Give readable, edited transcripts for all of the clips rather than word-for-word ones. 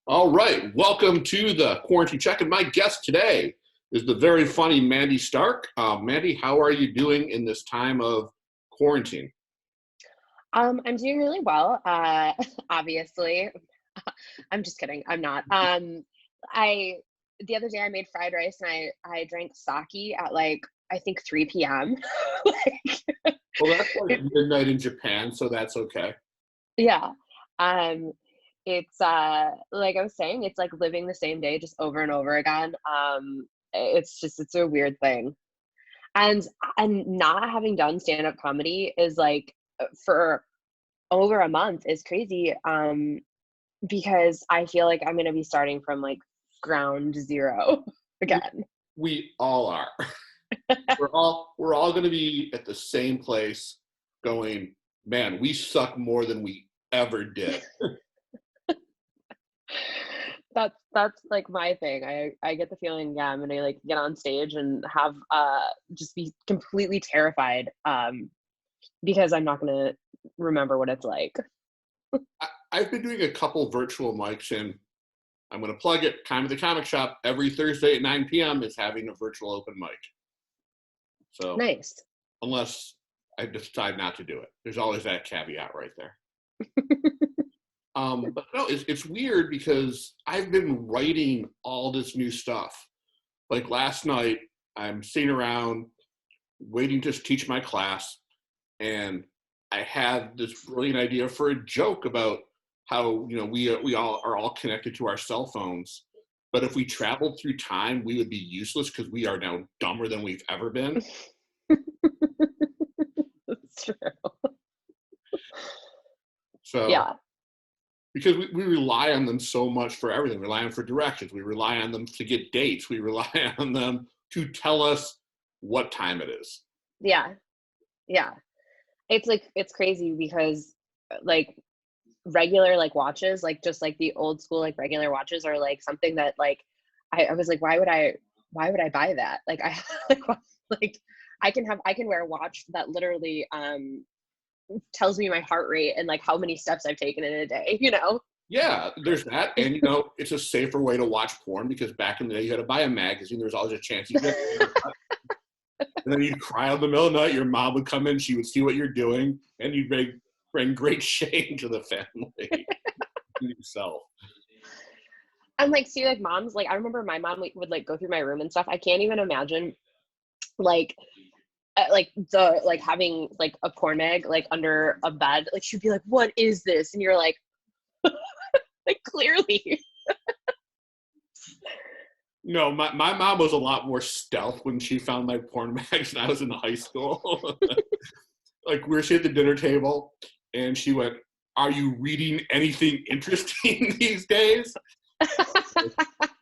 All right, welcome to the Quarantine Check, and my guest today is the very funny Mandy Stark. Mandy, how are you doing in this time of quarantine? I'm doing really well. Obviously, I'm just kidding. I'm not. I The other day I made fried rice and I drank sake at like I think 3 p.m. Like, Well, that's like it, midnight in Japan, so that's okay. yeah. Um, it's like I was saying, it's like living the same day just over and over again. It's a weird thing. And and not having done stand-up comedy is like for over a month is crazy. Because I feel like I'm gonna be starting from like ground zero We, again. we all are. We're all going to be at the same place, going, man, we suck more than we ever did. That's like my thing. I get the feeling, yeah, I'm gonna like get on stage and have just be completely terrified because I'm not gonna remember what it's like. I've been doing a couple virtual mics, and I'm going to plug it. Time of the Comic Shop every Thursday at 9 p.m. is having a virtual open mic. So Nice. unless I decide not to do it. There's always that caveat right there. But no, it's weird because I've been writing all this new stuff. Like last night, I'm sitting around waiting to teach my class, and I had this brilliant idea for a joke about how we all are all connected to our cell phones. But if we traveled through time, we would be useless because we are now dumber than we've ever been. That's true. So Yeah. because we rely on them so much for everything. We rely on them for directions. We rely on them to get dates. We rely on them to tell us what time it is. Yeah. Yeah. It's like it's crazy because like regular like watches, like just like the old school like regular watches are like something that like I was like, why would I buy that? Like I like like I can wear a watch that literally tells me my heart rate and like how many steps I've taken in a day, you know? Yeah, there's that. And, it's a safer way to watch porn because back in the day, you had to buy a magazine. There's always a chance you get a haircut. And then you'd cry in the middle of the night. Your mom would come in. She would see what you're doing. And you'd bring great shame to the family and yourself. And like see like moms, like I remember my mom would like go through my room and stuff. I can't even imagine like like the like having like a porn mag like under a bed. Like she'd be like, "What is this?" And you're like clearly. No, my mom was a lot more stealth when she found my porn mags when I was in high school. Like we were sitting at the dinner table and she went, "Are you reading anything interesting these days?"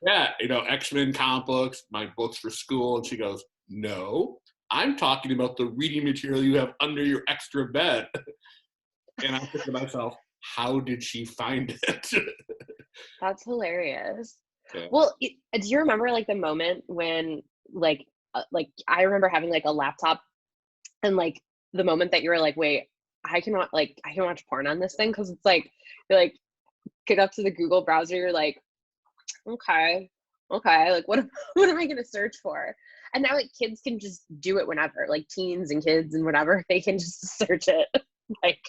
Yeah, X-Men comic books, my books for school. And she goes, "No, I'm talking about the reading material you have under your extra bed." And I'm thinking to myself, how did she find it? That's hilarious. Yeah. Well, do you remember like the moment when like I remember having like a laptop and like the moment that you were like, wait, I can watch porn on this thing because it's like you're like get up to the Google browser, you're like, okay, okay, like what what am I gonna search for? And now like kids can just do it whenever, like teens and kids and whatever, they can just search it like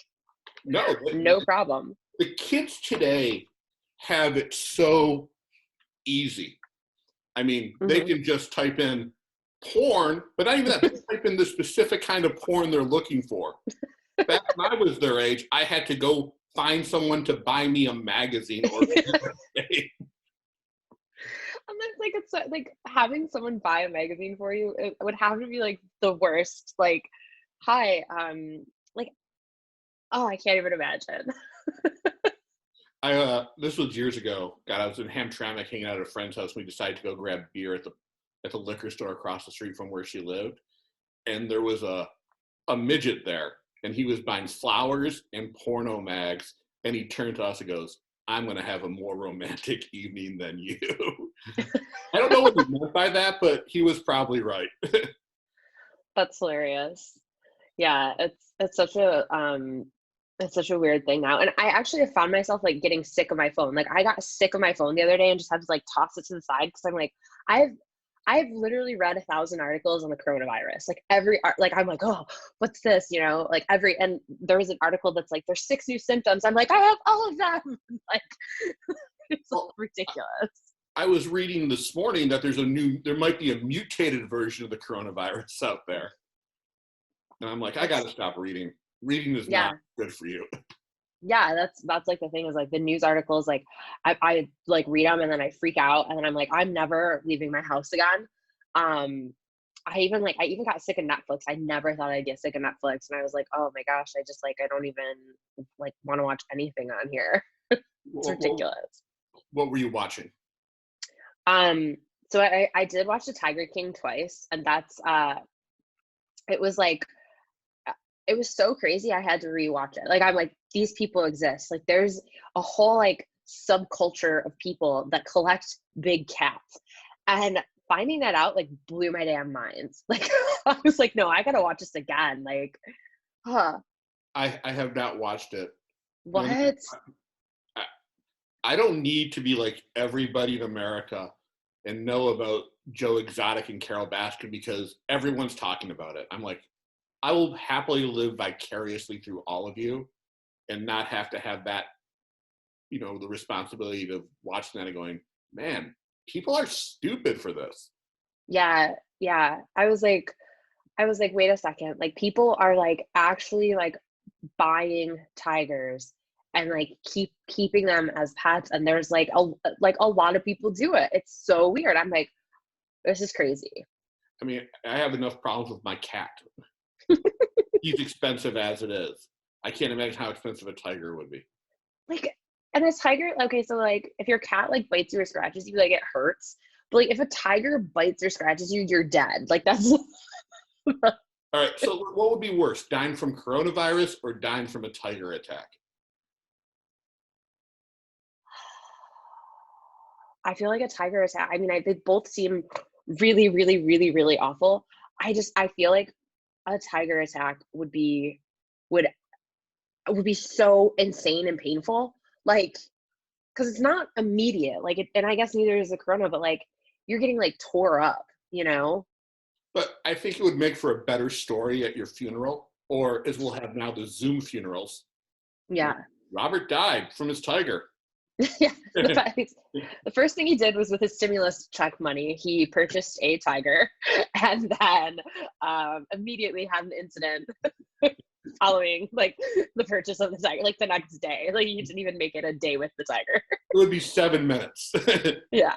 No, no problem. the kids today have it so easy. I mean, they Hmm. can just type in porn, but not even that. They type in the specific kind of porn they're looking for. Back when I was their age, I had to go find someone to buy me a magazine or And then like like having someone buy a magazine for you, it would have to be like the worst. Like, hi, like, oh, I can't even imagine. this was years ago. God, I was in Hamtramck hanging out at a friend's house. We decided to go grab beer at the liquor store across the street from where she lived, and there was a midget there, and he was buying flowers and porno mags, and he turned to us and goes, "I'm going to have a more romantic evening than you." I don't know what he meant by that, but he was probably right. That's hilarious. Yeah, it's such a It's such a weird thing now. And I actually have found myself like getting sick of my phone. Like I got sick of my phone the other day and just had to like toss it to the side because I'm like, I've I've literally read 1,000 articles on the coronavirus. Like like I'm like, oh, what's this? You know, like and there was an article that's like, there's 6 new symptoms. I'm like, I have all of them. Like, it's Well, ridiculous. I was reading this morning that there might be a mutated version of the coronavirus out there. And I'm like, I got to stop reading. Reading is not Yeah, good for you. yeah. That's like the thing is like the news articles. Like I like read them and then I freak out and then I'm like, I'm never leaving my house again. Um, I even got sick of Netflix. I never thought I'd get sick of Netflix, and I was like, oh my gosh, I just like I don't even like want to watch anything on here. It's What, what, ridiculous. what were you watching? Um, so I did watch The Tiger King twice, and that's it was like uh, it was so crazy I had to rewatch it. Like I'm like, these people exist. Like there's a whole like subculture of people that collect big cats. And finding that out like blew my damn mind. Like I was like, no, I gotta watch this again. Like, huh, I have not watched it. The only- what? I, I don't need to be like everybody in America and know about Joe Exotic and Carol Baskin because everyone's talking about it. I'm like, I will happily live vicariously through all of you and not have to have that, the responsibility of watching that and going, man, people are stupid for this. Yeah, yeah. I was like, wait a second. Like people are like actually like buying tigers and like keeping them as pets and there's like a lot of people do it. It's so weird. I'm like, this is crazy. I mean, I have enough problems with my cat. He's expensive as it is. I can't imagine how expensive a tiger would be. Like, and a tiger, okay, so like if your cat like bites you or scratches you, like it hurts. But like if a tiger bites or scratches you, you're dead. Like that's All right, so what would be worse, dying from coronavirus or dying from a tiger attack? I feel like a tiger attack. I mean, they both seem really, really, really, really awful. I feel like a tiger attack would would be so insane and painful. Like, because it's not immediate. Like, and I guess neither is the corona, but like you're getting like tore up, you know? But I think it would make for a better story at your funeral, or as we'll have now the Zoom funerals. Yeah. Robert died from his tiger. Yeah. The first thing he did was with his stimulus check money, he purchased a tiger and then immediately had an incident following like the purchase of the tiger, like the next day. Like he didn't even make it a day with the tiger. It would be 7 minutes. Yeah.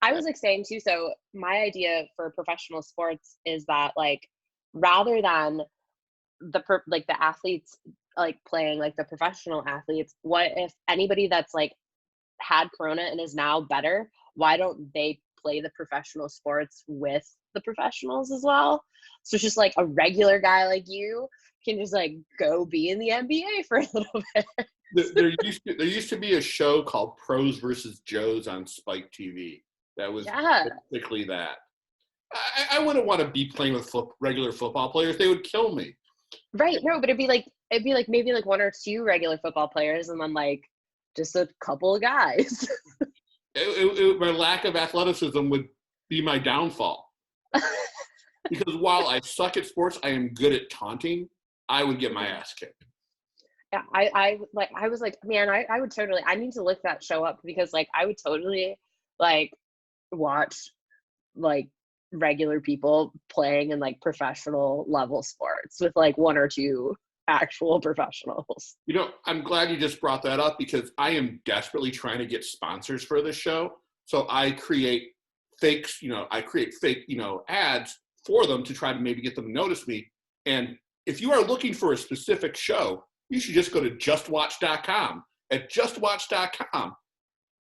I was like saying too, so my idea for professional sports is that like rather than like the athletes like playing like the professional athletes, what if anybody that's like had corona and is now better, why don't they play the professional sports with the professionals as well? So it's just like a regular guy like you can just like go be in the NBA for a little bit. There used to be a show called Pros versus Joes on Spike TV. That was Yeah, basically that. I wouldn't want to be playing with regular football players. They would kill me. right. No, but it'd be like maybe like one or two regular football players and then like just a couple of guys. My lack of athleticism would be my downfall. Because while I suck at sports, I am good at taunting. I would get my ass kicked. Yeah, I was like, man, I would totally I need to look that show up because like I would totally like watch like regular people playing in like professional level sports with like one or two actual professionals. I'm glad you just brought that up because I am desperately trying to get sponsors for this show. So I create fakes, I create fake, ads for them to try to maybe get them to notice me. And if you are looking for a specific show, you should just go to justwatch.com. At justwatch.com,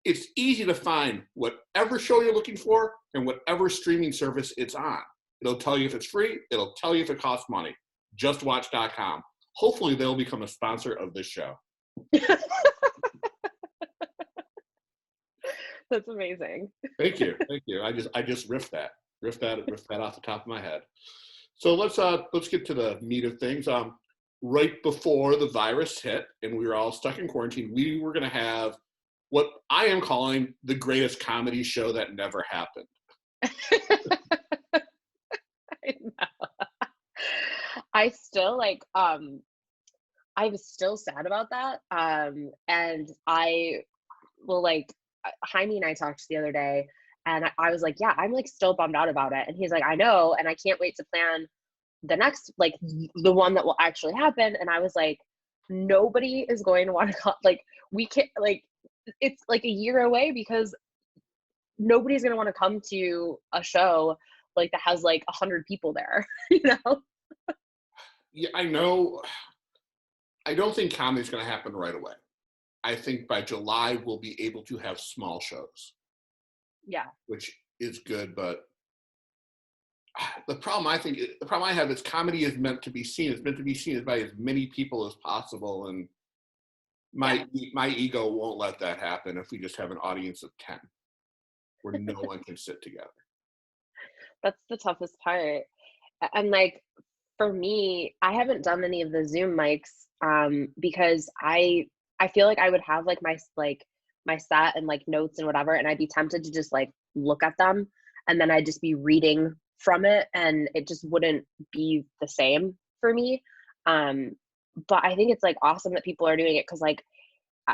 it's easy to find whatever show you're looking for and whatever streaming service it's on. It'll tell you if it's free. It'll tell you if it costs money. Justwatch.com. Hopefully they'll become a sponsor of this show. That's amazing. Thank you. Thank you. I just riffed that off the top of my head. So let's get to the meat of things. right before the virus hit and we were all stuck in quarantine, we were going to have what I am calling the greatest comedy show that never happened. I know. I still like I was still sad about that. And I will like Jaime and I talked the other day, and I was like, yeah, I'm like still bummed out about it. And he's like, I know, and I can't wait to plan the next, like the one that will actually happen. And I was like, nobody is going to want to come. Like we can't. Like it's like a year away because nobody's going to want to come to a show like that has like 100 people there. You know? Yeah, I know. I don't think comedy's going to happen right away. I think by July we'll be able to have small shows, Yeah. which is good. But the problem I have is comedy is meant to be seen. It's meant to be seen by as many people as possible, and Yeah. my ego won't let that happen if we just have an audience of 10 where no one can sit together. That's the toughest part. And like for me, I haven't done any of the Zoom mics because I feel like I would have like my set and like notes and whatever, and I'd be tempted to just like look at them, and then I'd just be reading from it, and it just wouldn't be the same for me. Um, but I think it's like awesome that people are doing it because like I,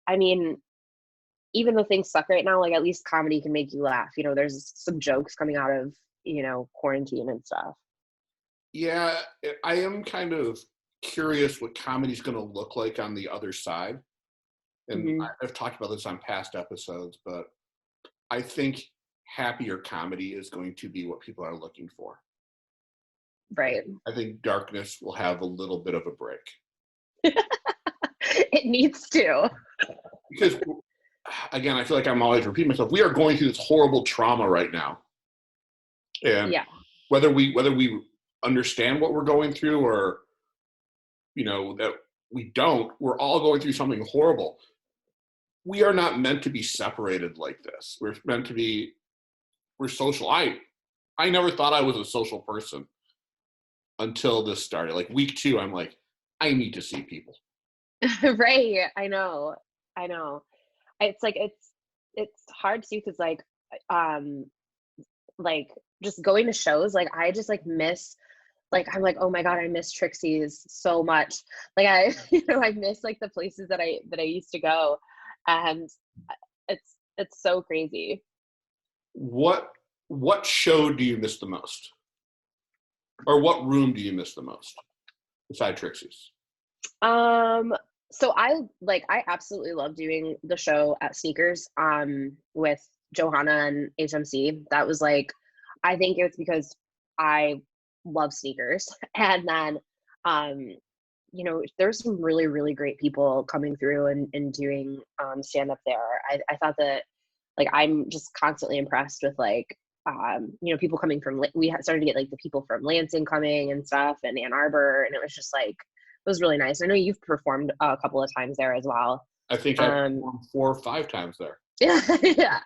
I mean, even though things suck right now, like at least comedy can make you laugh. You know, there's some jokes coming out of quarantine and stuff. Yeah, I am kind of curious what comedy's going to look like on the other side. And Hmm. I've talked about this on past episodes, but I think happier comedy is going to be what people are looking for. Right. I think darkness will have a little bit of a break It needs to. because, again, I feel like I'm always repeating myself. We are going through this horrible trauma right now, and Yeah. whether we understand what we're going through or that we don't, we're all going through something horrible. We are not meant to be separated like this. We're social. I never thought I was a social person until this started. Like week 2, I'm like, I need to see people. Right. I know. I know. It's like it's hard too because um like just going to shows, like I just like miss, like I'm like, oh my God, I miss Trixie's so much. Like I I miss like the places that I used to go. And it's so crazy. What show do you miss the most, or what room do you miss the most, beside Trixie's? Um, so I absolutely love doing the show at Sneakers with Johanna and HMC. That was like, I think it's because I love sneakers. And then um there's some really, really great people coming through and doing stand up there. I thought that like I'm just constantly impressed with like people coming from we started to get like the people from Lansing coming and stuff, and Ann Arbor, and it was just like it was really nice. I know you've performed a couple of times there as well. I think I um performed 4 or 5 times there. yeah. Yeah,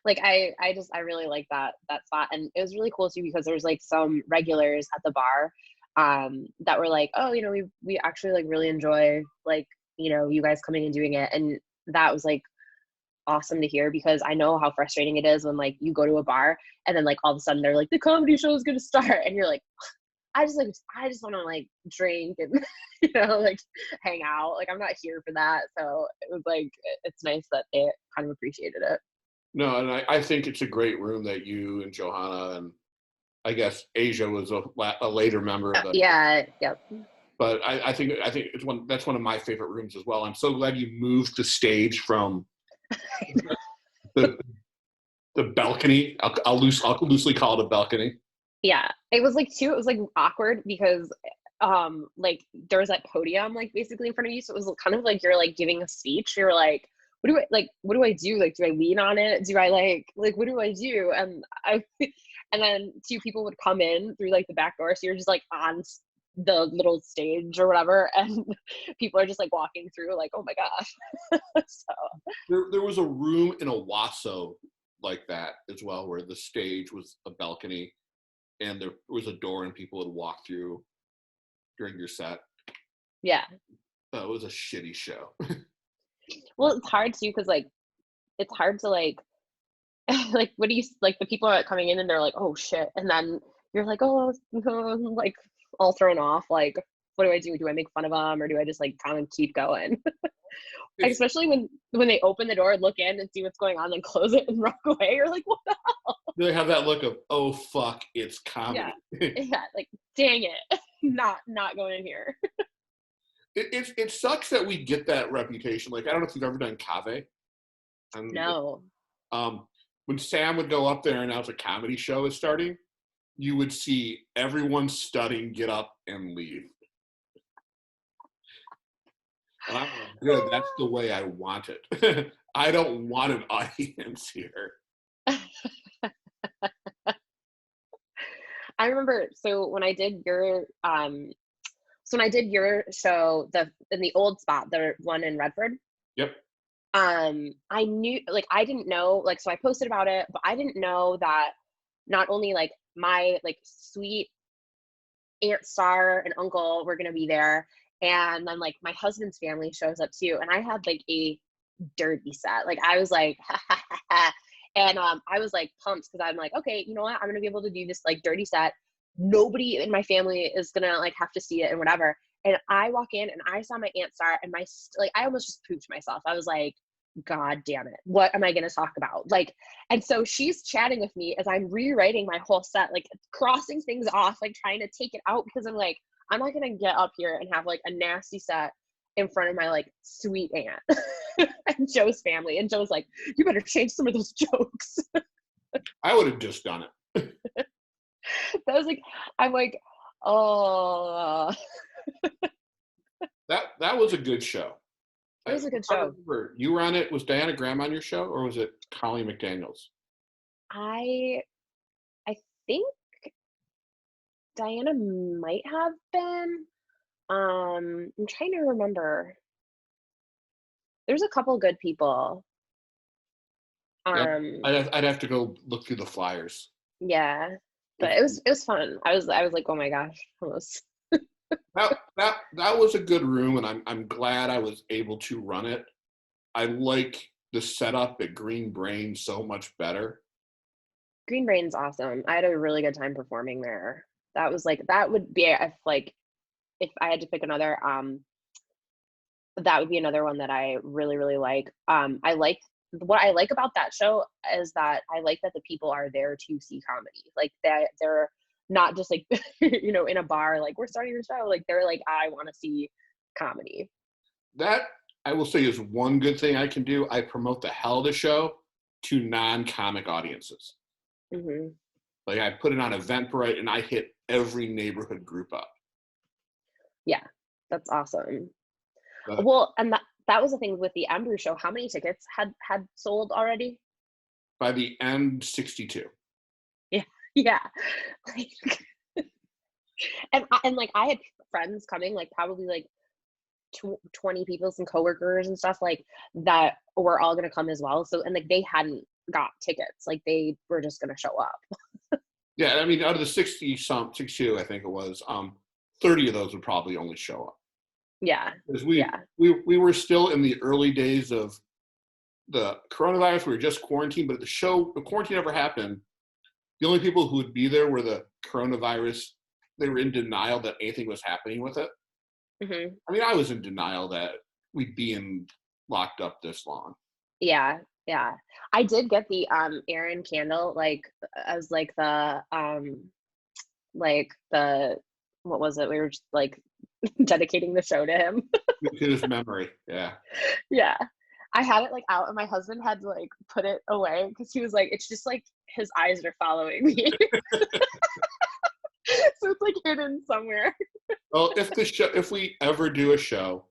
like I really like that spot, and it was really cool too because there was like some regulars at the bar that were like, oh, we actually like really enjoy like you guys coming and doing it. And that was like awesome to hear because I know how frustrating it is when like you go to a bar and then like all of a sudden they're like the comedy show is gonna start and you're like, I just want to like drink and like hang out. Like I'm not here for that. So it was like it's nice that they kind of appreciated it. No, and I think it's a great room that you and Johanna and I guess Asia was a later member of the. Yeah. Yep. But I think that's one of my favorite rooms as well. I'm so glad you moved the stage from the the balcony. I'll loosely call it a balcony. Yeah, it was like too. It was like awkward because like there was that podium like basically in front of you, so it was kind of like you're like giving a speech. You're like, what do I do? Like, do I lean on it? Do I like what do I do? And I and then 2 people would come in through like the back door, so you're just like on the little stage or whatever, and people are just like walking through like, oh my gosh. So There was a room in Owasso like that as well, where the stage was a balcony and there was a door and people would walk through during your set. Yeah. It was a shitty show. Well, it's hard too because like it's hard to like like what do you like the people are coming in and they're like, oh shit, and then you're like, oh, like all thrown off. Like, what do I do? Do I make fun of them or do I just like kind of keep going? It's Especially when they open the door, look in and see what's going on, then close it and walk away. You're like, what? they have that look of, oh fuck, it's Yeah, comedy. yeah. Like, dang it, not going in here. It sucks that we get that reputation. Like, I don't know if you've ever done cave. And No. um, when Sam would go up there and announce a comedy show is starting, you would see everyone studying, get up and leave. And I'm like, good, that's the way I want it. I don't want an audience here. I remember so when I did your show the in the old spot, the one in Redford, Yep. I knew like I didn't know like so I posted about it, but I didn't know that not only like my like sweet aunt Star and uncle were gonna be there, and then like my husband's family shows up too, and I had like a derby set. Like I was like, ha, ha, ha, ha. And I was like pumped because I'm like, okay, you know what? I'm gonna be able to do this like dirty set. Nobody in my family is gonna like have to see it and whatever. And I walk in and I saw my aunt Star and like I almost just pooped myself. I was like, God damn it, what am I gonna talk about? Like, and so she's chatting with me as I'm rewriting my whole set, like crossing things off, like trying to take it out because I'm like, I'm not gonna get up here and have like a nasty set in front of my like sweet aunt and Joe's family. And Joe's like, you better change some of those jokes. I would have just done it. That was like, I'm like, oh, That was a good show. it was a good I show. remember you were on it. Was Diana Graham on your show, or was it Colleen McDaniels? I I think Diana might have been. I'm trying to remember. There's a couple good people. Yeah, Um, I'd have to go look through the flyers. yeah, but it was fun. I was like, oh my gosh, almost. That was a good room, and I'm glad I was able to run it. I like the setup at Green Brain so much better. Green Brain's awesome. I had a really good time performing there. That was like that would be if I had to pick another, that would be another one that I really, really like. I like what I like about that show is that I like that the people are there to see comedy. Like that they're not just like in a bar like we're starting the show. Like they're like I want to see comedy. That I will say is one good thing I can do. I promote the hell of the show to non-comic audiences. Hmm. Like I put it on Eventbrite, and I hit every neighborhood group up. Yeah, that's awesome. But Well, and that was the thing with the Embrew show. How many tickets had sold already? by the end, 62. Yeah, yeah. Like, and like I had friends coming, like probably like 20 people, some coworkers and stuff like that were all gonna come as well. So and like they hadn't got tickets, like they were just gonna show up. Yeah, I mean, out of the 62, I think it was, 30 of those would probably only show up. Yeah, Because yeah. we were still in the early days of the coronavirus. We were just quarantined, but the quarantine never happened. The only people who would be there were the coronavirus. They were in denial that anything was happening with it. Hmm. I mean, I was in denial that we'd be locked up this long. Yeah, yeah. I did get the Aaron candle like as like the what was it? We were just like dedicating the show to him. To his memory, yeah. Yeah. I had it like out and my husband had to like put it away because he was like, it's just like his eyes are following me. So it's like hidden somewhere. Well, if we ever do a show,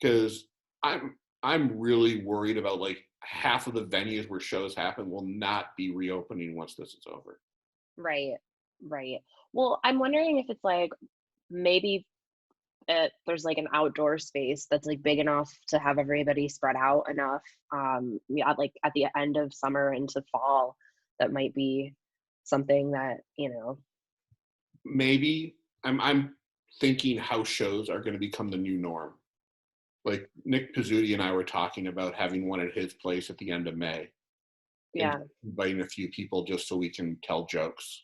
because I'm really worried about like half of the venues where shows happen will not be reopening once this is over. Right. Right. Well, I'm wondering if it's like maybe there's like an outdoor space that's like big enough to have everybody spread out enough. Yeah, like at the end of summer into fall, that might be something that. Maybe I'm thinking house shows are going to become the new norm. Like Nick Pizzuti and I were talking about having one at his place at the end of May and Yeah. inviting a few people just so we can tell jokes.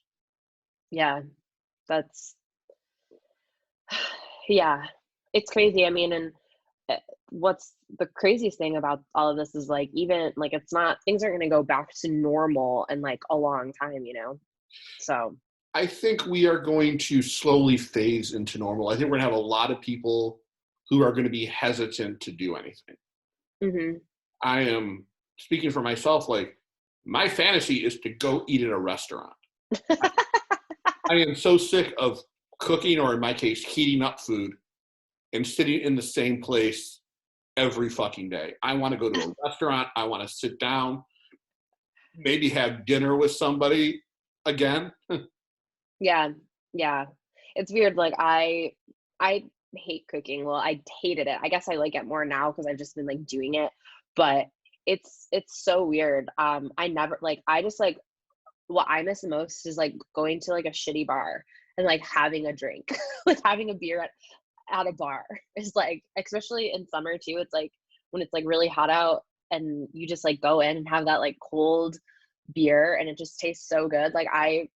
Yeah. That's yeah. It's crazy. I mean, and uh, what's the craziest thing about all of this is like even like it's not things aren't going to go back to normal in like a long time, you know. So, I think we are going to slowly phase into normal. I think we're going to have a lot of people who are going to be hesitant to do anything. mhm. I am speaking for myself, like my fantasy is to go eat at a restaurant. I am so sick of cooking, or in my case, heating up food and sitting in the same place every fucking day. I want to go to a restaurant. I want to sit down, maybe have dinner with somebody again. Yeah, yeah. It's weird, like, I hate cooking, well, I hated it. I guess I like it more now because 'cause I've just been, like, doing it, but it's so weird. I never like, I just, like what I miss the most is, like, going to, like, a shitty bar and, like, having a drink, like, having a beer at a bar is, like especially in summer too, it's, like, when it's, like, really hot out and you just, like, go in and have that, like, cold beer and it just tastes so good, like, I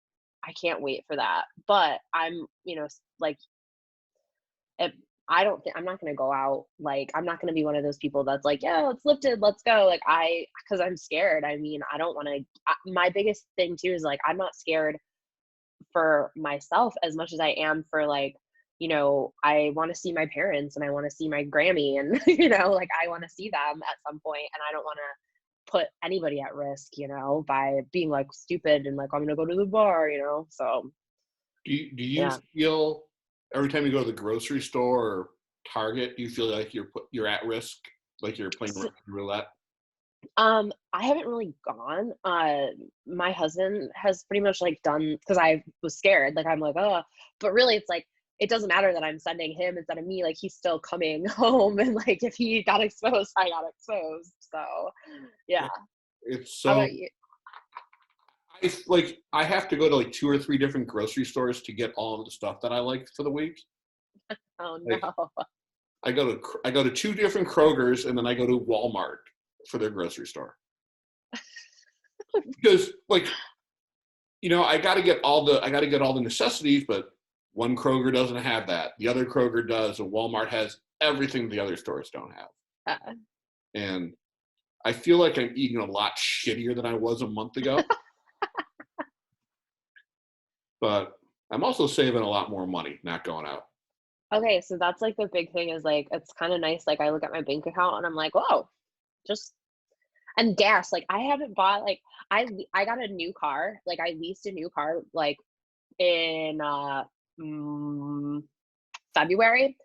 can't wait for that. But I'm, like, if I don't think I'm not gonna go out. Like, I'm not gonna be one of those people that's like, yeah, it's lifted, let's go. Like, because I'm scared. I mean, I don't want to. My biggest thing too is like, I'm not scared for myself as much as I am for like, I want to see my parents and I want to see my Grammy and like I want to see them at some point, and I don't want to put anybody at risk, by being like stupid and like I'm gonna go to the bar. So Do you yeah. feel every time you go to the grocery store or Target, do you feel like you're at risk, like you're playing Russian roulette? I haven't really gone. My husband has pretty much like done because I was scared. Like I'm like, oh, but really, it's like it doesn't matter that I'm sending him instead of me. Like he's still coming home, and like if he got exposed, I got exposed. So, yeah. Yeah, it's How so about you? I have to go to like two or three different grocery stores to get all of the stuff that I like for the week. Oh no. Like I go to two different Krogers and then I go to Walmart for their grocery store because I got to get all the necessities, but one Kroger doesn't have that. The other Kroger does, and Walmart has everything the other stores don't have. Uh, And I feel like I'm eating a lot shittier than I was a month ago, but I'm also saving a lot more money not going out. okay, so that's like the big thing is like it's kind of nice. Like I look at my bank account and I'm like, whoa, just and gas. Like I haven't bought like I got a new car. Like I leased a new car like in mm, February,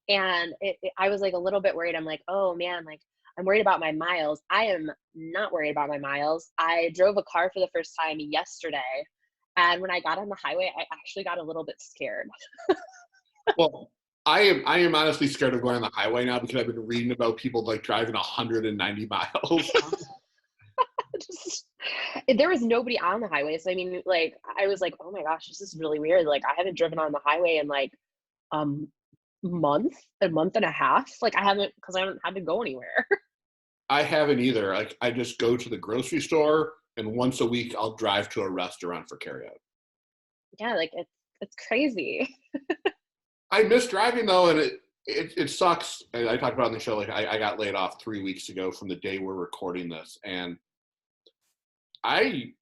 and I was like a little bit worried. I'm like, oh man, like I'm worried about my miles. I am not worried about my miles. I drove a car for the first time yesterday, and when I got on the highway, I actually got a little bit scared. Well, I am honestly scared of going on the highway now because I've been reading about people like driving 190 miles. Just, there was nobody on the highway, so I mean, like I was like, oh my gosh, this is really weird. Like I haven't driven on the highway in like um a month and a half. Like I haven't because I haven't had to go anywhere. I haven't either. Like I just go to the grocery store and once a week I'll drive to a restaurant for carryout. Yeah, like it's crazy. I miss driving though, and it sucks. And I talked about on the show, like I got laid off 3 weeks ago from the day we're recording this, and I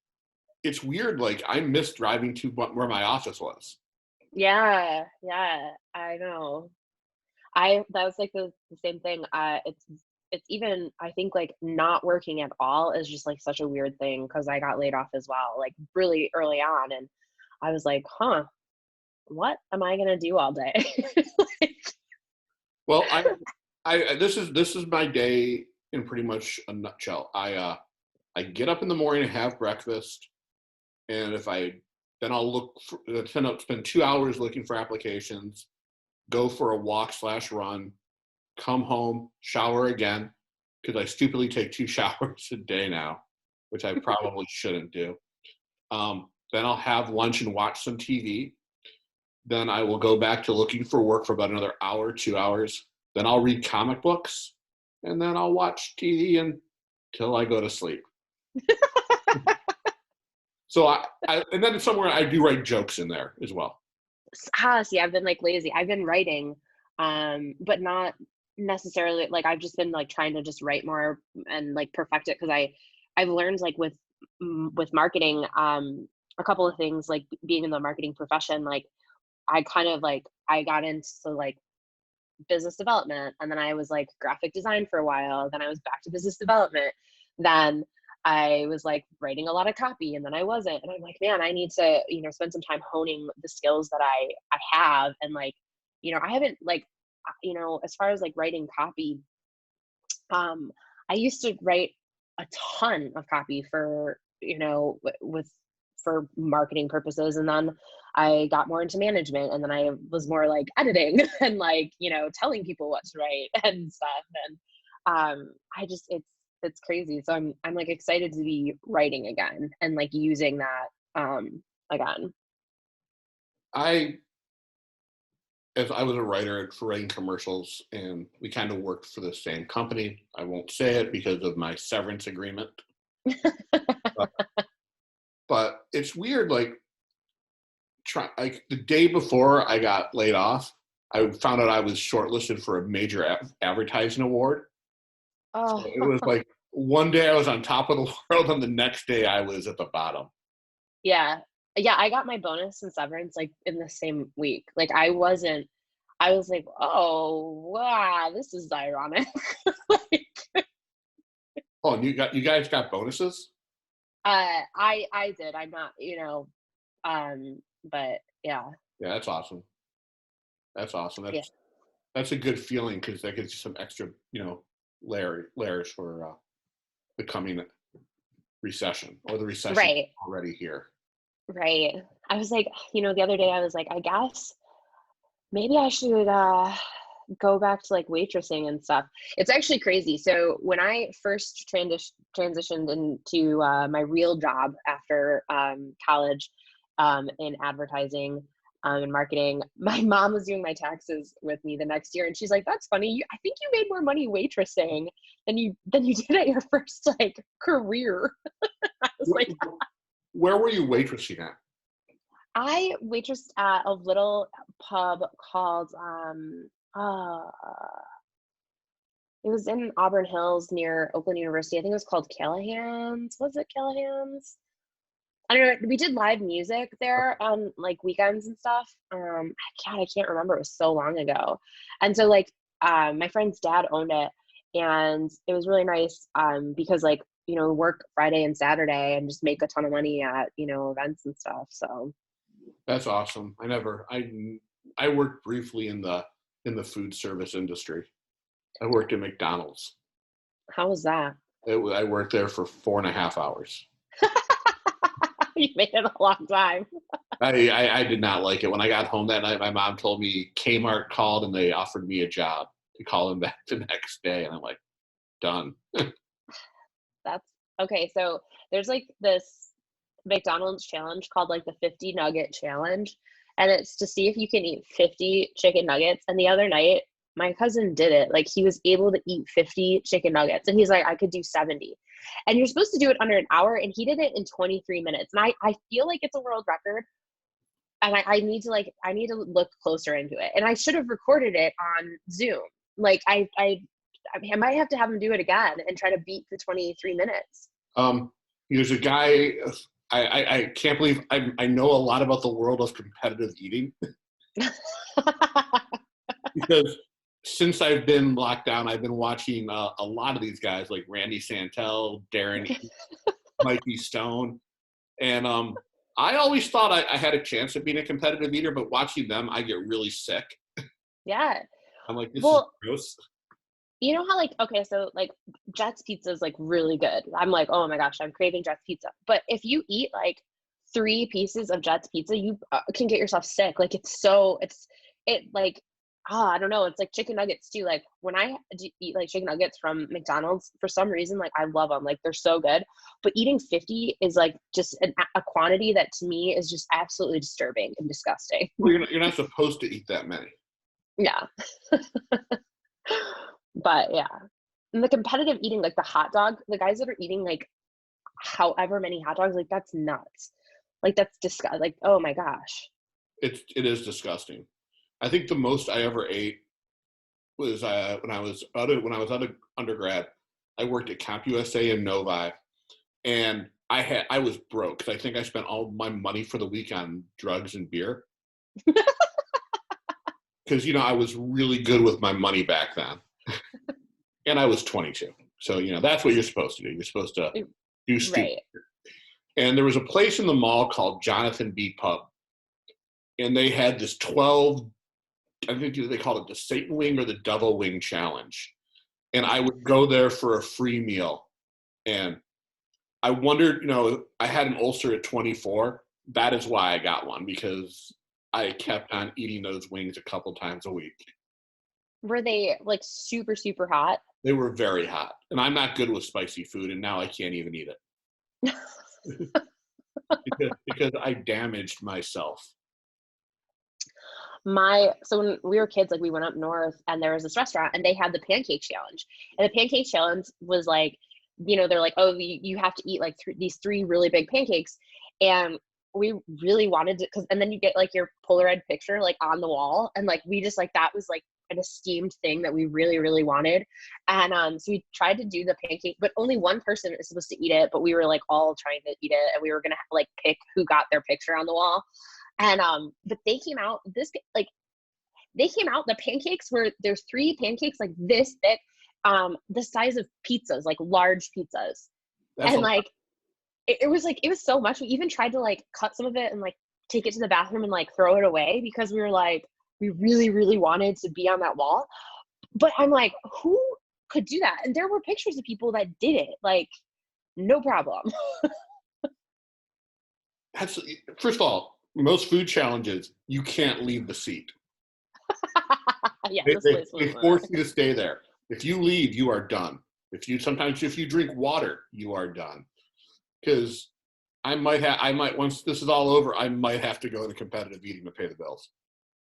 it's weird. Like I miss driving to where my office was. Yeah, yeah, I know. I that was like the same thing. It's even I think like not working at all is just like such a weird thing because I got laid off as well, like really early on, and I was like, huh, what am I gonna do all day? Like, Well, this is my day in pretty much a nutshell. I get up in the morning and have breakfast, and if I then I'll spend 2 hours looking for applications, go for a walk slash run, come home, shower again, because I stupidly take 2 showers a day now, which I probably shouldn't do. Then I'll have lunch and watch some TV. Then I will go back to looking for work for about another hour, 2 hours. Then I'll read comic books, and then I'll watch TV until I go to sleep. So and then somewhere I do write jokes in there as well. See, I've been like lazy. I've been writing, but not necessarily like I've just been like trying to just write more and like perfect it because I've learned like with marketing, a couple of things like being in the marketing profession, like I kind of like I got into like business development, and then I was like graphic design for a while, then I was back to business development, then I was like writing a lot of copy, and then I wasn't, and I'm like, man, I need to, spend some time honing the skills that I have. And like, I haven't like, as far as like writing copy, um I used to write a ton of copy for, with for marketing purposes, and then I got more into management, and then I was more like editing and like, telling people what to write and stuff. And I just it's crazy. So I'm like excited to be writing again and like using that again. I If I was a writer for writing commercials, and we kind of worked for the same company. I won't say it because of my severance agreement, but, but it's weird. Like the day before I got laid off, I found out I was shortlisted for a major advertising award. So Oh, it was like one day I was on top of the world, and the next day I was at the bottom. yeah. Yeah, I got my bonus and severance like in the same week. Like I was like, oh wow, this is ironic. Like, Oh, and you guys got bonuses? I did. I'm not, but yeah, Yeah, that's awesome. That's awesome. yeah, That's a good feeling because that gives you some extra, layers for the coming recession, or the recession right, already here. right. I was like, the other day I was like, I guess maybe I should go back to like waitressing and stuff. It's actually crazy. So when I first transitioned into my real job after college, in advertising and marketing, my mom was doing my taxes with me the next year, and she's like, "That's funny. I think you made more money waitressing than you did at your first like career." I was like, Where were you waitressing at? I waitressed at a little pub called it was in Auburn Hills near Oakland University. I think it was called Callahan's. Was it Callahan's? I don't know. We did live music there on like weekends and stuff. God, I can't remember. It was so long ago. And so like my friend's dad owned it, and it was really nice because like, work Friday and Saturday and just make a ton of money at, events and stuff. So That's awesome. I worked briefly in the food service industry. I worked at McDonald's. how was that? I worked there for 4.5 hours. You made it a long time. I did not like it. When I got home that night, my mom told me Kmart called and they offered me a job to call them back the next day, and I'm like, done. That's okay. So there's like this McDonald's challenge called like the 50 nugget challenge. And it's to see if you can eat 50 chicken nuggets. And the other night, my cousin did it. Like he was able to eat 50 chicken nuggets. And he's like, I could do 70. And you're supposed to do it under an hour. And he did it in 23 minutes. And I feel like it's a world record. And I need to look closer into it. And I should have recorded it on Zoom. Like I might have to have him do it again and try to beat the 23 minutes. Um, there's a guy. I can't believe I know a lot about the world of competitive eating because since I've been locked down, I've been watching a lot of these guys like Randy Santel, Darren, Mikey Stone, and I always thought I had a chance of being a competitive eater, but watching them, I get really sick. Yeah. I'm like, this is Well, gross. you know how like okay, so like Jets pizza is like really good. I'm like, oh my gosh, I'm craving Jets pizza. But if you eat like 3 pieces of Jets pizza, you can get yourself sick. Like it like I don't know. It's like chicken nuggets too. Like when I eat like chicken nuggets from McDonald's, for some reason, like I love them. Like they're so good. But eating 50 is like just a quantity that to me is just absolutely disturbing and disgusting. Well, you're not supposed to eat that many. Yeah. But yeah. And the competitive eating, like the hot dog, the guys that are eating like however many hot dogs, like that's nuts. Like that's disgusting. Like, oh my gosh. It is disgusting. I think the most I ever ate was when I was out of undergrad. I worked at CompUSA in Novi, and I was broke because I think I spent all my money for the week on drugs and beer. Because I was really good with my money back then, and I was 22. So that's what you're supposed to do. You're supposed to do stupid. Right. And there was a place in the mall called Jonathan B. Pub, and they had this 12. I think they called it the Satan Wing or the Devil Wing Challenge. And I would go there for a free meal. And I wondered, I had an ulcer at 24. That is why I got one, because I kept on eating those wings a couple times a week. Were they like super, super hot? They were very hot. And I'm not good with spicy food, and now I can't even eat it. because I damaged myself. So when we were kids, like we went up north and there was this restaurant and they had the pancake challenge. And the pancake challenge was like, they're like, oh, you have to eat like these three really big pancakes. And we really wanted to, and then you get like your Polaroid picture like on the wall. And like, we just like, that was like an esteemed thing that we really, really wanted. And so we tried to do the pancake, but only one person is supposed to eat it. But we were like all trying to eat it, and we were going to like pick who got their picture on the wall. And but they came out the pancakes were, there's three pancakes like this thick, the size of pizzas, like large pizzas. That's And like it was so much. We even tried to like cut some of it and like take it to the bathroom and like throw it away, because we were like, we really, really wanted to be on that wall. But I'm like, who could do that? And there were pictures of people that did it, like no problem. First of all, most food challenges, you can't leave the seat. Yeah, they force you to stay there. If you leave, you are done. If you drink water, you are done. Because I might once this is all over, I might have to go into competitive eating to pay the bills.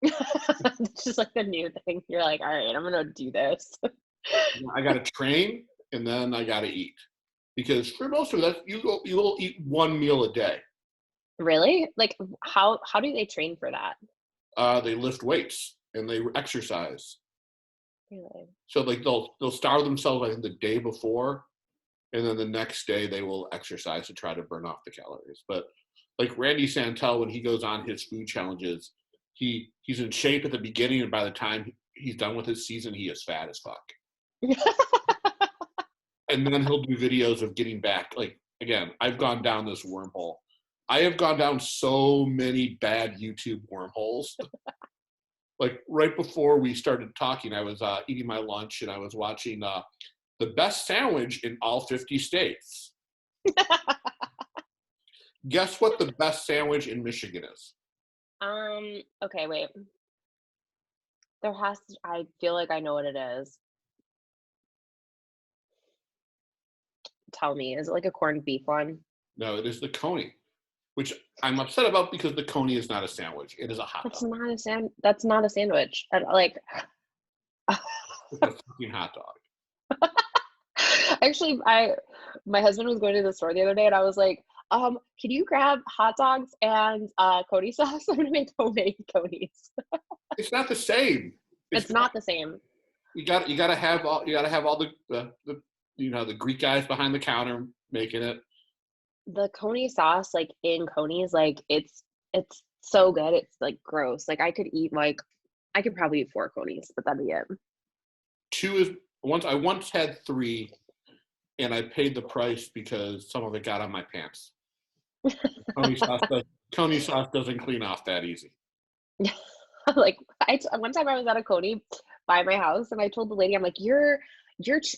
It's just like the new thing. You're like, all right, I'm gonna do this. I got to train, and then I got to eat. Because for most of that, you will eat one meal a day. Really? Like how do they train for that? They lift weights and they exercise. Really? So like they'll starve themselves, I think, the day before, and then the next day they will exercise to try to burn off the calories. But like Randy Santel, when he goes on his food challenges, he's in shape at the beginning, and by the time he's done with his season, he is fat as fuck. And then he'll do videos of getting back. Like, again, I've gone down this wormhole. I have gone down so many bad YouTube wormholes. Like right before we started talking, I was eating my lunch and I was watching the best sandwich in all 50 states. Guess what the best sandwich in Michigan is? Okay, wait. I feel like I know what it is. Tell me, is it like a corned beef one? No, it is the coney, which I'm upset about because the coney is not a sandwich. It is a hot dog. That's not a sandwich. Like It's a fucking hot dog. Actually, my husband was going to the store the other day and I was like, can you grab hot dogs and Cody sauce? I'm gonna make homemade Codys. It's not the same. It's not the same. You gotta have all the Greek guys behind the counter making it. The Coney sauce, like in Coney's, like it's so good. It's like gross. Like I could probably eat 4 Coney's, but that'd be it. I once had 3, and I paid the price because some of it got on my pants. Coney sauce doesn't clean off that easy. Like one time I was at a Coney by my house and I told the lady, I'm like, your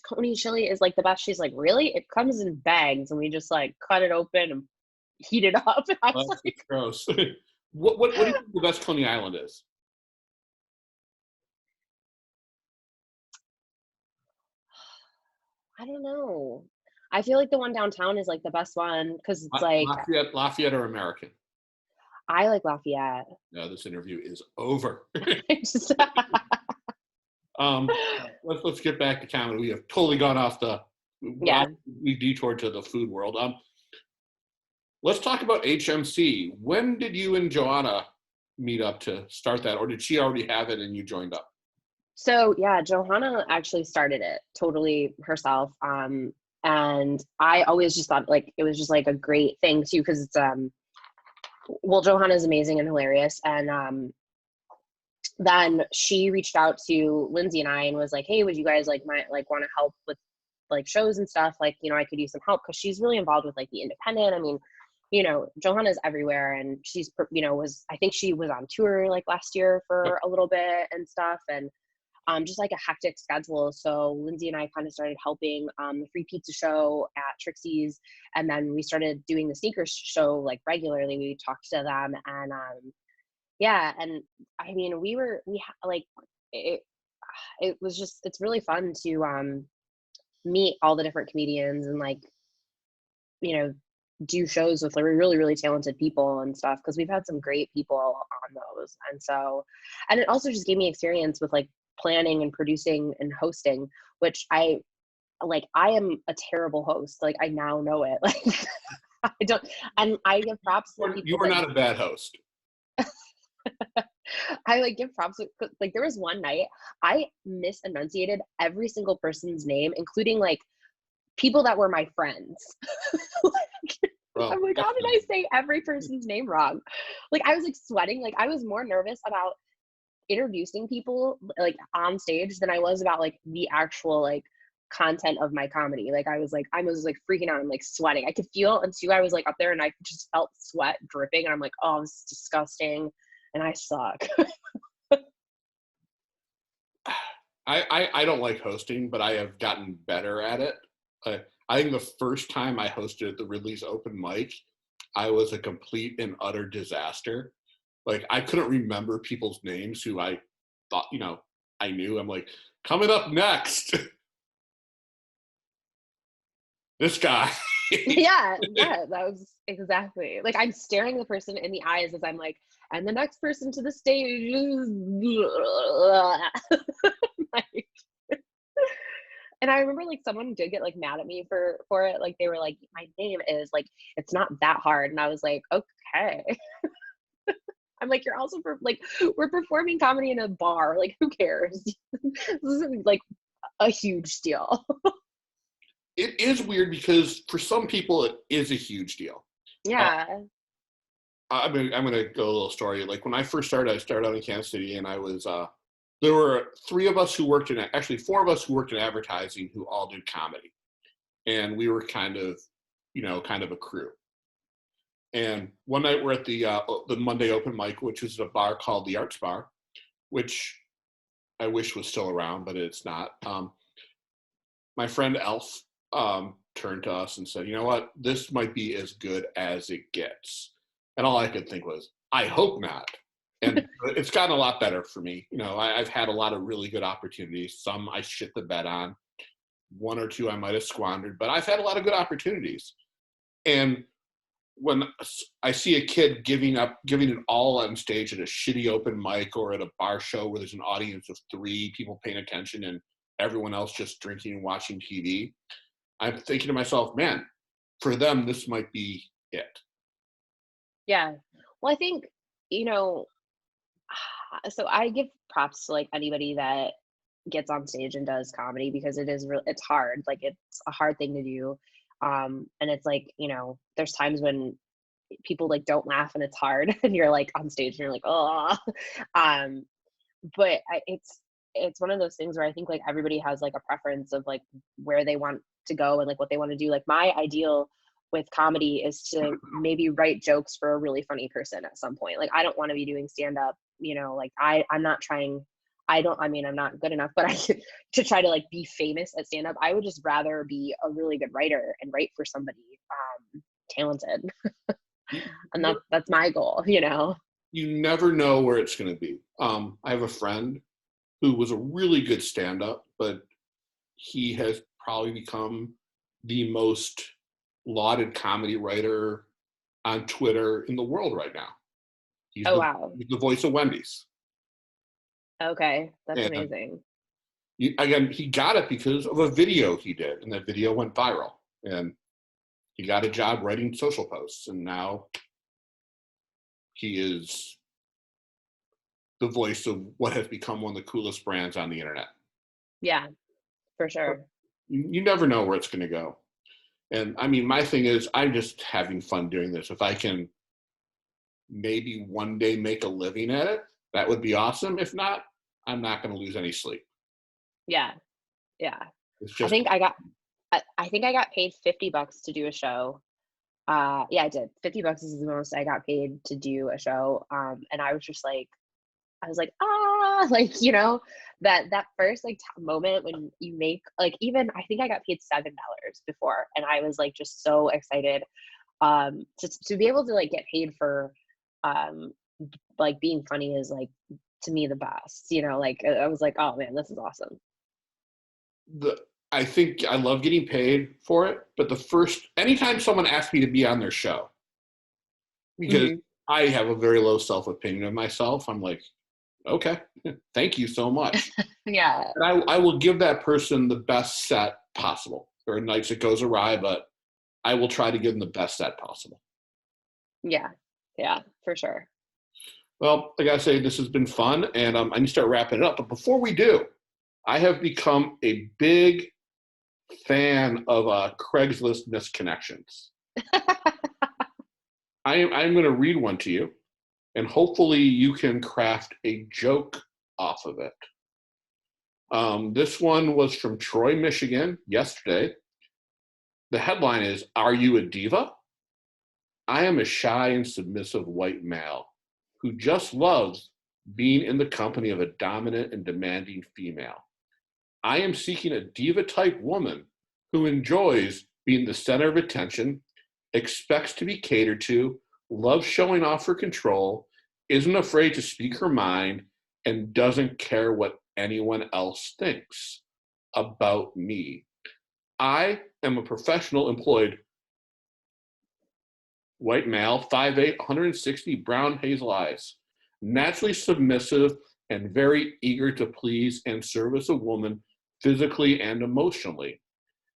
Coney chili is like the best. She's like, really? It comes in bags and we just like cut it open and heat it up. And I was like, gross. What do you think the best Coney Island is? I don't know. I feel like the one downtown is like the best one because it's like Lafayette or American? I like Lafayette. No, this interview is over. Just- um, let's get back to comedy. We have totally gone off the. yeah. We detoured to the food world. Let's talk about HMC. When did you and Joanna meet up to start that, or did she already have it and you joined up? So yeah, Johanna actually started it totally herself. And I always just thought like it was just like a great thing too, because it's well, Johanna is amazing and hilarious. And then she reached out to Lindsay and I and was like, hey, would you guys like want to help with like shows and stuff? Like, you know, I could use some help because she's really involved with like the independent. I mean, you know, Johanna's everywhere and she's, you know, I think she was on tour like last year for a little bit and stuff. And just like a hectic schedule. So Lindsay and I kind of started helping the free pizza show at Trixie's. And then we started doing the sneakers show like regularly. We talked to them and yeah. And I mean, like, it, it was just, it's really fun to meet all the different comedians and like, you know, do shows with like really, really talented people and stuff. Cause we've had some great people on those. And so, and it also just gave me experience with like planning and producing and hosting, which I am a terrible host. Like I now know it. Like I don't, and I give props to the people. You were not a bad host. I like give props. Like there was one night I misenunciated every single person's name, including like people that were my friends. Like, Well, I'm like, how did I say every person's name wrong? Like I was like sweating. Like I was more nervous about introducing people like on stage than I was about like the actual like content of my comedy. Like I was like freaking out. I'm like sweating. I could feel, and two, I was like up there and I just felt sweat dripping and I'm like, oh, this is disgusting and I suck. I don't like hosting, but I have gotten better at it. I think the first time I hosted at the Ridley's open mic, I was a complete and utter disaster. Like I couldn't remember people's names who I thought, you know, I knew. I'm like, coming up next, this guy. Yeah, that was exactly like I'm staring the person in the eyes as I'm like, and the next person to the stage is like, and I remember like someone did get like mad at me for it. Like they were like, my name is like, it's not that hard. And I was like, okay. I'm like, you're also like, we're performing comedy in a bar. Like, who cares? This isn't like a huge deal. It is weird because for some people it is a huge deal. Yeah. I'm gonna go a little story. Like when I first started, I started out in Kansas City, and I was there were three of us who worked in actually four of us who worked in advertising who all did comedy, and we were kind of, you know, kind of a crew. And one night we're at the Monday open mic, which is a bar called the Arts Bar, which I wish was still around, but it's not. My friend Elf turned to us and said, "You know what? This might be as good as it gets." And all I could think was, "I hope not." And it's gotten a lot better for me. You know, I've had a lot of really good opportunities. Some I shit the bed on. One or two I might have squandered, but I've had a lot of good opportunities. And when I see a kid giving it all on stage at a shitty open mic or at a bar show where there's an audience of three people paying attention and everyone else just drinking and watching TV, I'm thinking to myself, man, for them, this might be it. Yeah. Well, I think, you know, so I give props to like anybody that gets on stage and does comedy because it is real, it's hard. Like it's a hard thing to do. And it's like, you know, there's times when people like don't laugh and it's hard and you're like on stage and you're like, oh, um, but it's one of those things where I think like everybody has like a preference of like where they want to go and like what they want to do. Like my ideal with comedy is to maybe write jokes for a really funny person at some point. Like I don't want to be doing stand up, you know, like I'm not trying, I mean, I'm not good enough, but to try to like be famous at stand up. I would just rather be a really good writer and write for somebody talented. And that's my goal, you know. You never know where it's going to be. I have a friend who was a really good stand-up, but he has probably become the most lauded comedy writer on Twitter in the world right now. Oh, wow. He's the voice of Wendy's. Okay, that's And amazing. again, he got it because of a video he did, and that video went viral. And he got a job writing social posts, and now he is the voice of what has become one of the coolest brands on the internet. Yeah, for sure. You never know where it's going to go. And I mean, my thing is, I'm just having fun doing this. If I can maybe one day make a living at it, that would be awesome. If not, I'm not going to lose any sleep. Yeah, yeah. It's I just, think I got I think I got paid $50 to do a show. Yeah, I did. $50 is the most I got paid to do a show. And I was just like, I was like, ah, like, that first like moment when you make like, even I think I got paid $7 before, and I was like just so excited to be able to like get paid for um like being funny is like to me the best. Like I was like, oh man, this is awesome. the I think I love getting paid for it, but anytime someone asks me to be on their show, because Hmm. I have a very low self opinion of myself, I'm like, okay, thank you so much. Yeah, And I will give that person the best set possible. There are nights it goes awry, but I will try to give them the best set possible. yeah, yeah, for sure. Well, like I say, this has been fun, and I need to start wrapping it up. But before we do, I have become a big fan of Craigslist misconnections. I'm going to read one to you, and hopefully you can craft a joke off of it. This one was from Troy, Michigan, yesterday. The headline is, "Are you a diva? I am a shy and submissive white male who just loves being in the company of a dominant and demanding female. I am seeking a diva type woman who enjoys being the center of attention, expects to be catered to, loves showing off her control, isn't afraid to speak her mind, and doesn't care what anyone else thinks about me. I am a professional employed white male, 5'8", 160, brown hazel eyes, naturally submissive and very eager to please and service a woman physically and emotionally.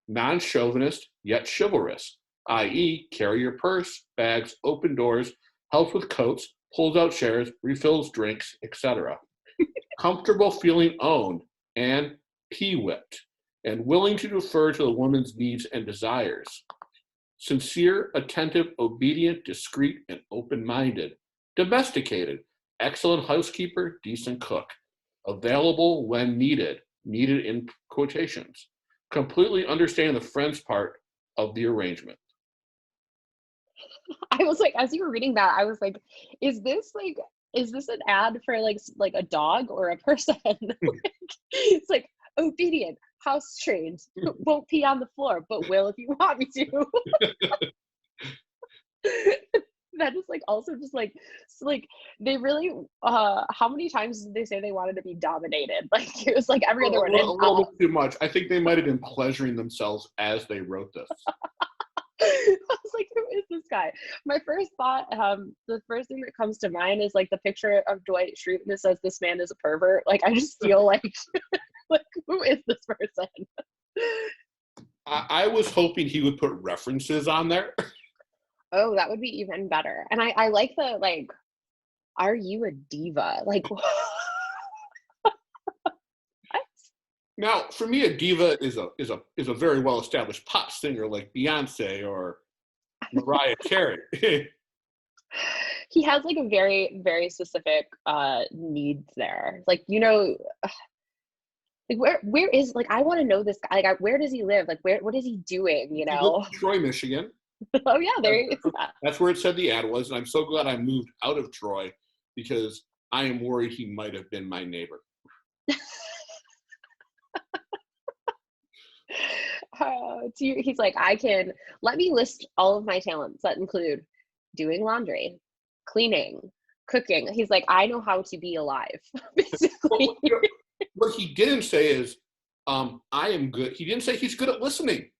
Non-chauvinist, yet chivalrous, i.e. carry your purse, bags, open doors, helps with coats, pulls out chairs, refills drinks, etc. Comfortable feeling owned and pee-whipped, and willing to defer to the woman's needs and desires. Sincere, attentive, obedient, discreet, and open-minded. Domesticated, excellent housekeeper, decent cook. Available when needed, needed in quotations. Completely understand the friend's part of the arrangement." I was like, as you were reading that, I was like, is this an ad for like a dog or a person? It's like obedient, house trained, won't pee on the floor, but will if you want me to. That is like also just like like they really how many times did they say they wanted to be dominated? Like it was like every other one. A And little bit too much. I think they might have been pleasuring themselves as they wrote this. I was like, who is this guy? My first thought, the first thing that comes to mind is like the picture of Dwight Schrute that says this man is a pervert. Like I just feel like like who is this person? I was hoping he would put references on there. Oh, that would be even better. And I like the like, are you a diva? Like what? Now, for me, a diva is a very well established pop singer like Beyonce or Mariah Carey. He has like a very, very specific needs there. Like, like where is like I want to know this guy. Like where does he live? Like what is he doing, you He lives know? in Troy, Michigan. Oh yeah, there he is. That's where it said the ad was, and I'm so glad I moved out of Troy because I am worried he might have been my neighbor. He's like, I can let me list all of my talents that include doing laundry, cleaning, cooking. He's like, I know how to be alive, Well, basically. what he didn't say is, I am good. He didn't say he's good at listening.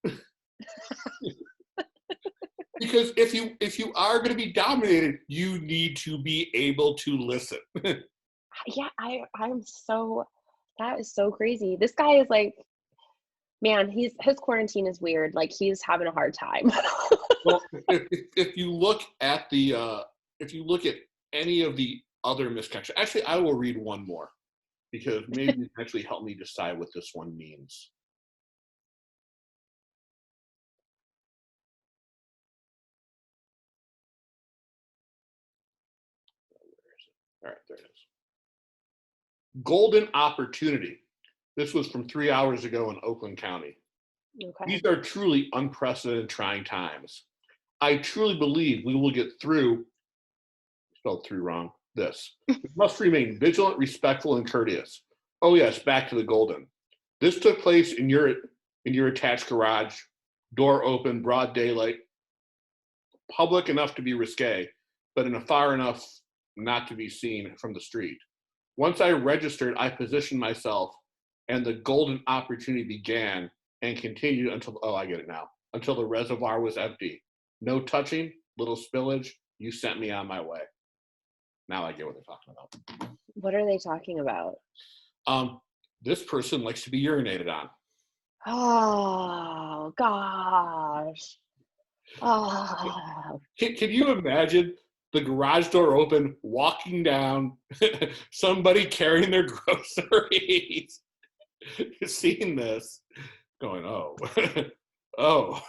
Because if you are going to be dominated, you need to be able to listen. Yeah, I'm so, that is so crazy. This guy is like, man, his quarantine is weird. Like he's having a hard time. Well, if you look at the if you look at any of the other misconnections, actually, I will read one more because maybe you can actually help me decide what this one means. All right, there it is. Golden opportunity. This was from 3 hours ago in Oakland County. Okay. These are truly unprecedented trying times. I truly believe we will get through, spelled through wrong, this. We must remain vigilant, respectful, and courteous. Oh yes, back to the golden. This took place in your attached garage, door open, broad daylight, public enough to be risque, but in a far enough not to be seen from the street. Once I registered, I positioned myself, and the golden opportunity began and continued until, oh, I get it now, until the reservoir was empty. No touching, little spillage. You sent me on my way. Now I get what they're talking about. What are they talking about? This person likes to be urinated on. Oh gosh. Oh. Can you imagine the garage door open, walking down, somebody carrying their groceries, seeing this, going, oh, oh,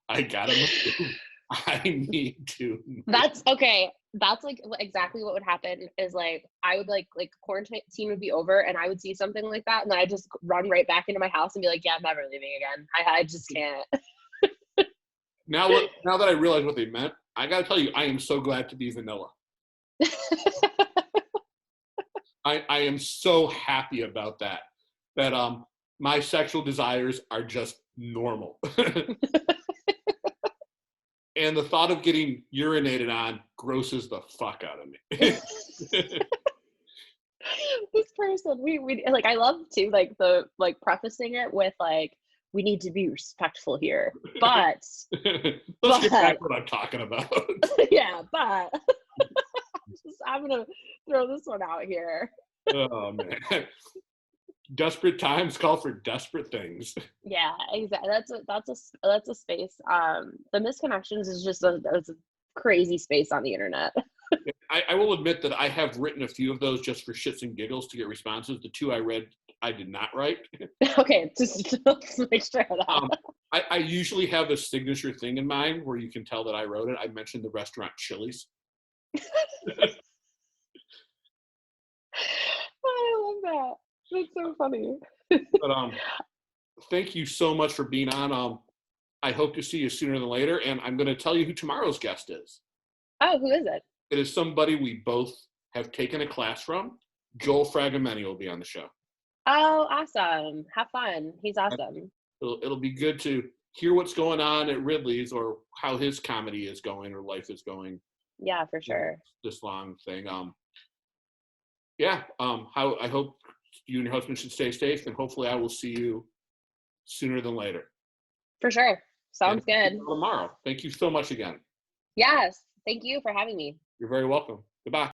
I gotta move. I need to move. That's okay. That's like exactly what would happen is like I would like quarantine would be over and I would see something like that and then I just run right back into my house and be like, yeah, I'm never leaving again. I just can't. Now that I realize what they meant, I gotta tell you, I am so glad to be vanilla. I am so happy about that. That my sexual desires are just normal. And the thought of getting urinated on grosses the fuck out of me. This person, we like I love to like the like prefacing it with like we need to be respectful here. But Let's get back to what I'm talking about. yeah, but I'm gonna throw this one out here. Oh man. Desperate times call for desperate things. Yeah, exactly. That's a space. The misconnections is just it's a crazy space on the internet. I will admit that I have written a few of those just for shits and giggles to get responses. The two I read, I did not write. Okay, just let's make sure of that. I usually have a signature thing in mind where you can tell that I wrote it. I mentioned the restaurant Chili's. I love that. That's so funny. But thank you so much for being on. I hope to see you sooner than later, and I'm going to tell you who tomorrow's guest is. Oh, who is it? It is somebody we both have taken a class from. Joel Fragomeni will be on the show. Oh, awesome. Have fun. He's awesome. It'll be good to hear what's going on at Ridley's or how his comedy is going or life is going. Yeah, for sure. This long thing. How I hope you and your husband should stay safe, and hopefully I will see you sooner than later. For sure. Sounds good. Tomorrow. Thank you so much again. Yes. Thank you for having me. You're very welcome. Goodbye.